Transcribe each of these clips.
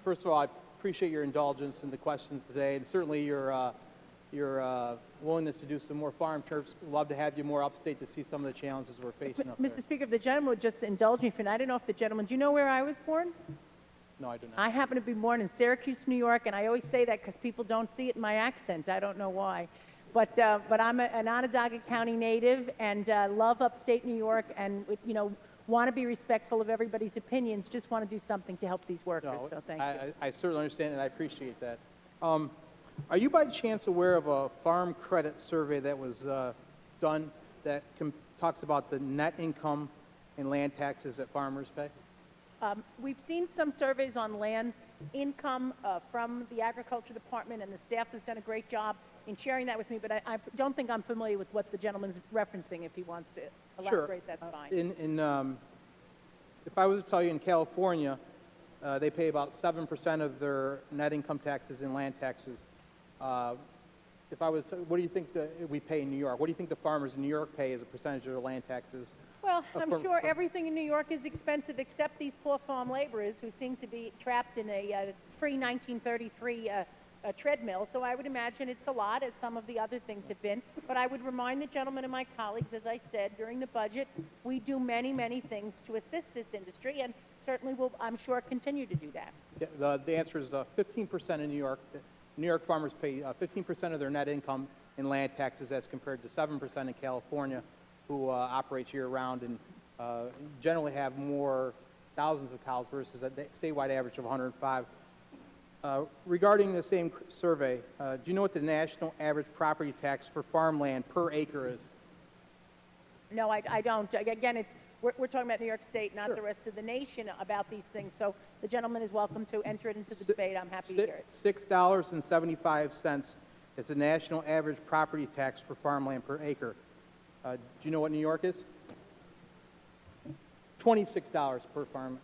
First of all, I appreciate your indulgence in the questions today, and certainly your willingness to do some more farm trips. We'd love to have you more upstate to see some of the challenges we're facing up there. Mr. Speaker, if the gentleman would just indulge me for, I don't know if the gentleman, do you know where I was born? No, I do not. I happen to be born in Syracuse, New York, and I always say that because people don't see it in my accent. I don't know why. But I'm an Onondaga County native and love upstate New York and, want to be respectful of everybody's opinions, just want to do something to help these workers, No, so thank you. I certainly understand, and I appreciate that. Are you by chance aware of a farm credit survey that was done that talks about the net income and land taxes that farmers pay? We've seen some surveys on land income from the Agriculture Department, and the staff has done a great job in sharing that with me, but I don't think I'm familiar with what the gentleman's referencing. If he wants to elaborate, that's fine. If I was to tell you in California, they pay about 7% of their net income taxes in land taxes. If I was to, what do you think that we pay in New York? What do you think the farmers in New York pay as a percentage of their land taxes? Well, I'm sure everything in New York is expensive except these poor farm laborers who seem to be trapped in a pre-1933 treadmill. So I would imagine it's a lot, as some of the other things have been. But I would remind the gentleman and my colleagues, as I said, during the budget, we do many, many things to assist this industry, and certainly will, I'm sure, continue to do that. Yeah, the answer is 15% in New York. New York farmers pay 15% of their net income in land taxes as compared to 7% in California, who operates year-round and generally have more thousands of cows versus a statewide average of 105. Regarding the same survey, do you know what the national average property tax for farmland per acre is? No, I don't. Again, we're talking about New York State, not Sure. the rest of the nation about these things. So the gentleman is welcome to enter it into the debate. I'm happy to hear it. $6.75 is the national average property tax for farmland per acre. Do you know what New York is? $26 per farm.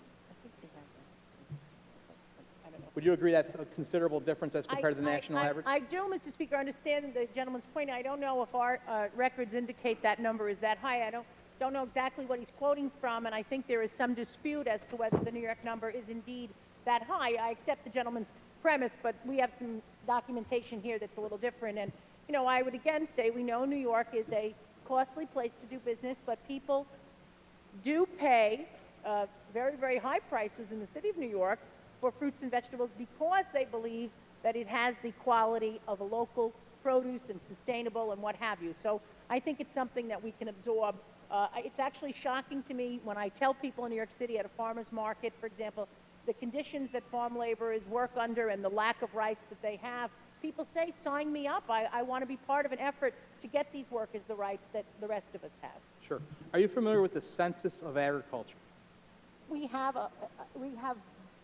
Would you agree that's a considerable difference as compared to the national average? I do, Mr. Speaker, understand the gentleman's point. I don't know if our records indicate that number is that high. I don't know exactly what he's quoting from, and I think there is some dispute as to whether the New York number is indeed that high. I accept the gentleman's premise, but we have some documentation here that's a little different. And, I would again say we know New York is a costly place to do business, but people do pay very, very high prices in the city of New York for fruits and vegetables because they believe that it has the quality of a local produce and sustainable and what have you. So I think it's something that we can absorb. It's actually shocking to me when I tell people in New York City at a farmer's market, for example, the conditions that farm laborers work under and the lack of rights that they have. People say, sign me up. I want to be part of an effort to get these workers the rights that the rest of us have. Sure. Are you familiar with the Census of Agriculture? We have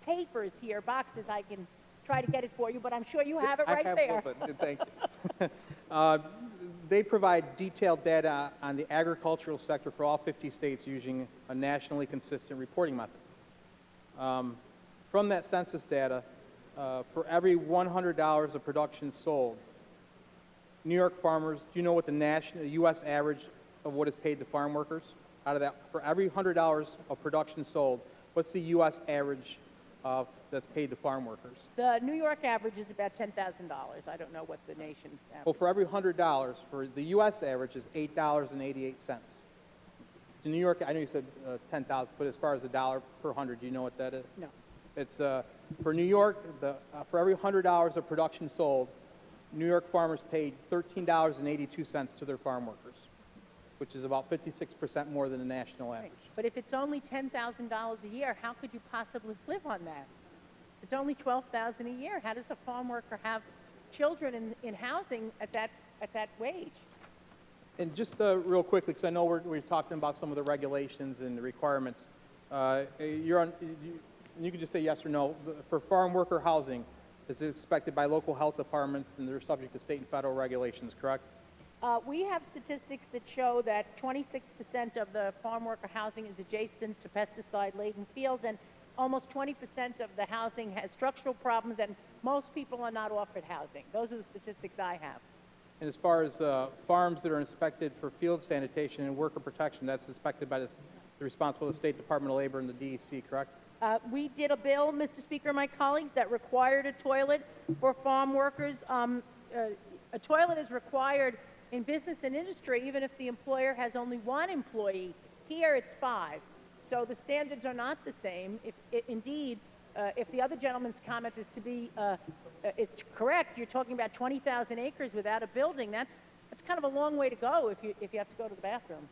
papers here, boxes. I can try to get it for you, but I'm sure you have it right there. Thank you. They provide detailed data on the agricultural sector for all 50 states using a nationally consistent reporting method. From that census data, for every $100 of production sold, New York farmers, do you know what the U.S. average of what is paid to farm workers? Out of that, for every $100 of production sold, what's the U.S. average that's paid to farm workers? The New York average is about $10,000. I don't know what the nation's average. Well, for every $100, for the U.S. average is $8.88. In New York, I know you said 10,000, but as far as the dollar per 100, do you know what that is? No. It's for New York, for every $100 of production sold, New York farmers paid $13.82 to their farm workers, which is about 56% more than the national average. But if it's only $10,000 a year, how could you possibly live on that? It's only $12,000 a year. How does a farm worker have children in housing at that wage? And just real quickly, because I know we're talking about some of the regulations and the requirements. You can just say yes or no. For farm worker housing, it's expected by local health departments, and they're subject to state and federal regulations, correct? We have statistics that show that 26% of the farm worker housing is adjacent to pesticide-laden fields, and almost 20% of the housing has structural problems, and most people are not offered housing. Those are the statistics I have. And as far as farms that are inspected for field sanitation and worker protection, that's inspected by the responsible State Department of Labor and the DEC, correct? We did a bill, Mr. Speaker and my colleagues, that required a toilet for farm workers. A toilet is required in business and industry even if the employer has only one employee. Here it's 5. So the standards are not the same. Indeed, if the other gentleman's comment is correct, you're talking about 20,000 acres without a building. That's kind of a long way to go if you have to go to the bathroom.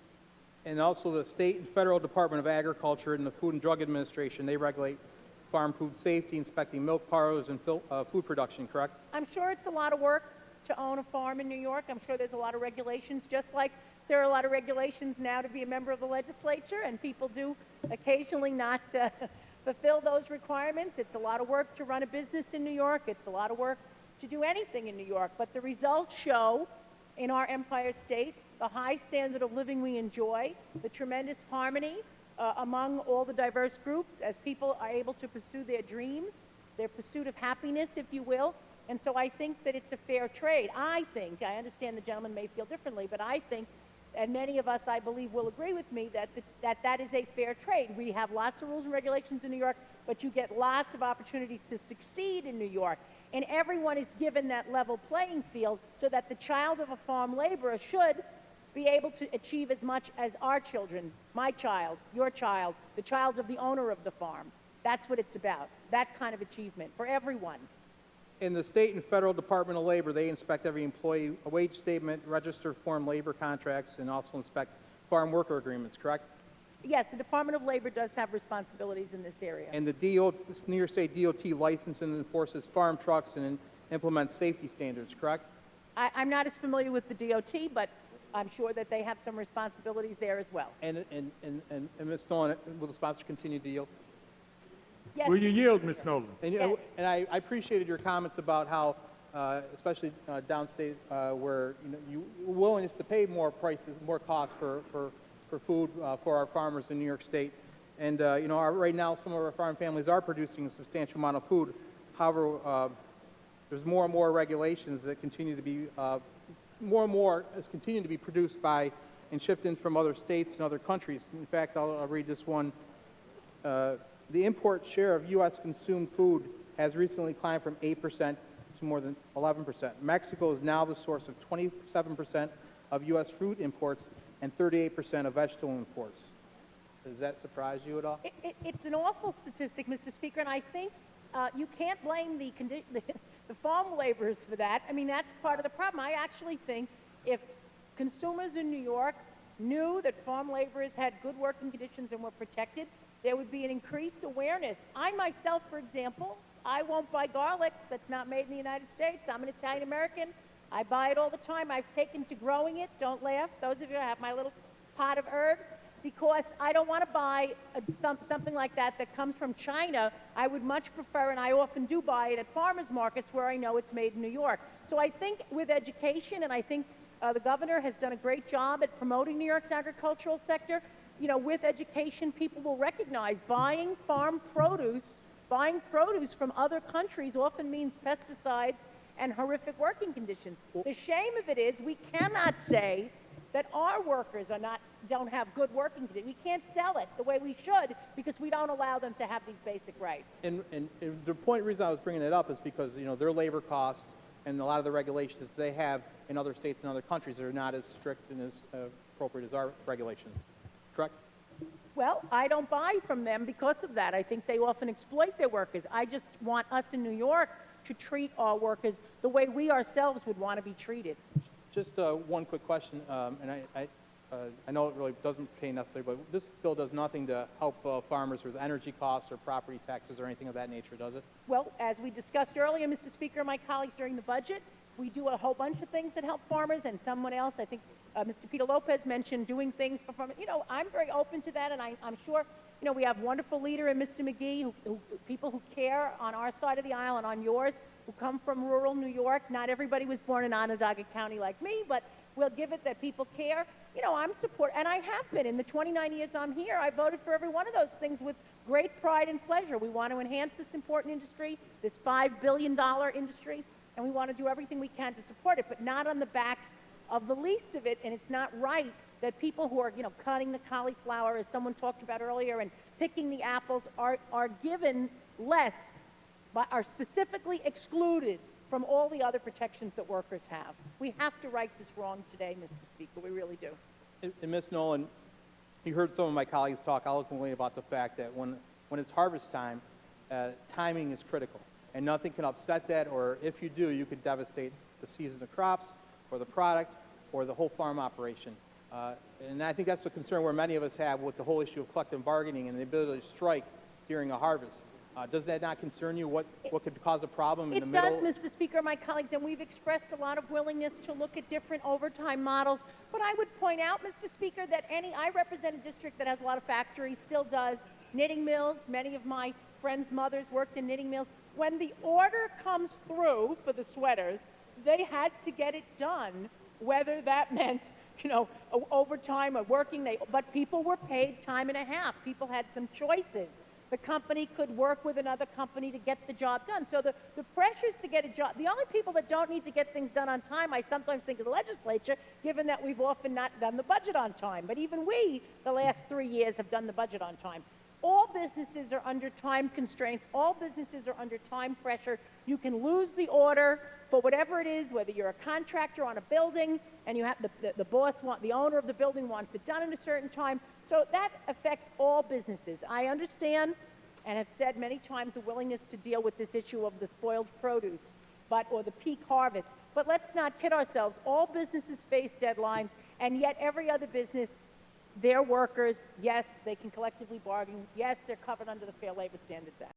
And also the state and federal Department of Agriculture and the Food and Drug Administration, they regulate farm food safety, inspecting milk parlors and food production, correct? I'm sure it's a lot of work to own a farm in New York. I'm sure there's a lot of regulations, just like there are a lot of regulations now to be a member of the legislature, and people do occasionally not fulfill those requirements. It's a lot of work to run a business in New York. It's a lot of work to do anything in New York. But the results show in our Empire State the high standard of living we enjoy, the tremendous harmony among all the diverse groups as people are able to pursue their dreams, their pursuit of happiness, if you will. And so I think that it's a fair trade. I understand the gentleman may feel differently, but I think, and many of us, I believe, will agree with me, that is a fair trade. We have lots of rules and regulations in New York, but you get lots of opportunities to succeed in New York. And everyone is given that level playing field so that the child of a farm laborer should be able to achieve as much as our children, my child, your child, the child of the owner of the farm. That's what it's about, that kind of achievement for everyone. In the state and federal Department of Labor, they inspect every employee, a wage statement, register form labor contracts, and also inspect farm worker agreements, correct? Yes, the Department of Labor does have responsibilities in this area. And the New York State DOT licenses and enforces farm trucks and implements safety standards, correct? I'm not as familiar with the DOT, but I'm sure that they have some responsibilities there as well. And Ms. Nolan, will the sponsor continue to yield? Yes. Will you yield, Ms. Nolan? And, Yes. and I appreciated your comments about how, especially downstate, where you willingness to pay more prices, more costs for food for our farmers in New York State. And right now, some of our farm families are producing a substantial amount of food. However, there's more and more regulations that continue to be more and more is continuing to be produced by and shipped in from other states and other countries. In fact, I'll read this one. The import share of U.S. consumed food has recently climbed from 8% to more than 11%. Mexico is now the source of 27% of U.S. fruit imports and 38% of vegetable imports. Does that surprise you at all? It's an awful statistic, Mr. Speaker, and I think you can't blame the farm laborers for that. I mean, that's part of the problem. I actually think if consumers in New York knew that farm laborers had good working conditions and were protected, there would be an increased awareness. I myself, for example, I won't buy garlic that's not made in the United States. I'm an Italian American. I buy it all the time. I've taken to growing it. Don't laugh. Those of you, I have my little pot of herbs because I don't want to buy something like that comes from China. I would much prefer, and I often do buy it at farmers markets where I know it's made in New York. So I think with education, and I think the governor has done a great job at promoting New York's agricultural sector. With education, people will recognize buying farm produce, buying produce from other countries often means pesticides and horrific working conditions. The shame of it is we cannot say that our workers don't have good working conditions. We can't sell it the way we should because we don't allow them to have these basic rights. And the reason I was bringing it up is because their labor costs and a lot of the regulations they have in other states and other countries are not as strict and as appropriate as our regulations. Correct? Well, I don't buy from them because of that. I think they often exploit their workers. I just want us in New York to treat our workers the way we ourselves would want to be treated. Just one quick question, and I know it really doesn't pertain necessarily, but this bill does nothing to help farmers with energy costs or property taxes or anything of that nature, does it? Well, as we discussed earlier, Mr. Speaker and my colleagues during the budget, we do a whole bunch of things that help farmers, and someone else, I think Mr. Peter Lopez mentioned doing things for farmers. I'm very open to that, and I'm sure, we have wonderful leader in Mr. McGee, people who care on our side of the aisle and on yours, who come from rural New York. Not everybody was born in Onondaga County like me, but we'll give it that people care. I'm support, and I have been. In the 29 years I'm here, I voted for every one of those things with great pride and pleasure. We want to enhance this important industry, this $5 billion industry, and we want to do everything we can to support it, but not on the backs of the least of it. And it's not right that people who are, cutting the cauliflower, as someone talked about earlier, and picking the apples are given less, but are specifically excluded from all the other protections that workers have. We have to right this wrong today, Mr. Speaker. We really do. And Ms. Nolan, you heard some of my colleagues talk eloquently about the fact that when it's harvest time, timing is critical. And nothing can upset that, or if you do, you could devastate the season of crops, or the product, or the whole farm operation. And I think that's the concern where many of us have with the whole issue of collective bargaining and the ability to strike during a harvest. Does that not concern you? What could cause a problem in the middle? It does, Mr. Speaker, my colleagues, and we've expressed a lot of willingness to look at different overtime models. But I would point out, Mr. Speaker, that I represent a district that has a lot of factories, still does, knitting mills. Many of my friends' mothers worked in knitting mills. When the order comes through for the sweaters, they had to get it done, whether that meant, overtime or working, but people were paid time and a half. People had some choices. The company could work with another company to get the job done. So the pressures to get a job, the only people that don't need to get things done on time, I sometimes think of the legislature, given that we've often not done the budget on time. But even we, the last 3 years, have done the budget on time. All businesses are under time constraints. All businesses are under time pressure. You can lose the order for whatever it is, whether you're a contractor on a building and you have the owner of the building wants it done in a certain time. So that affects all businesses. I understand and have said many times a willingness to deal with this issue of the spoiled produce, or the peak harvest. But let's not kid ourselves. All businesses face deadlines, and yet every other business, their workers, yes, they can collectively bargain. Yes, they're covered under the Fair Labor Standards Act.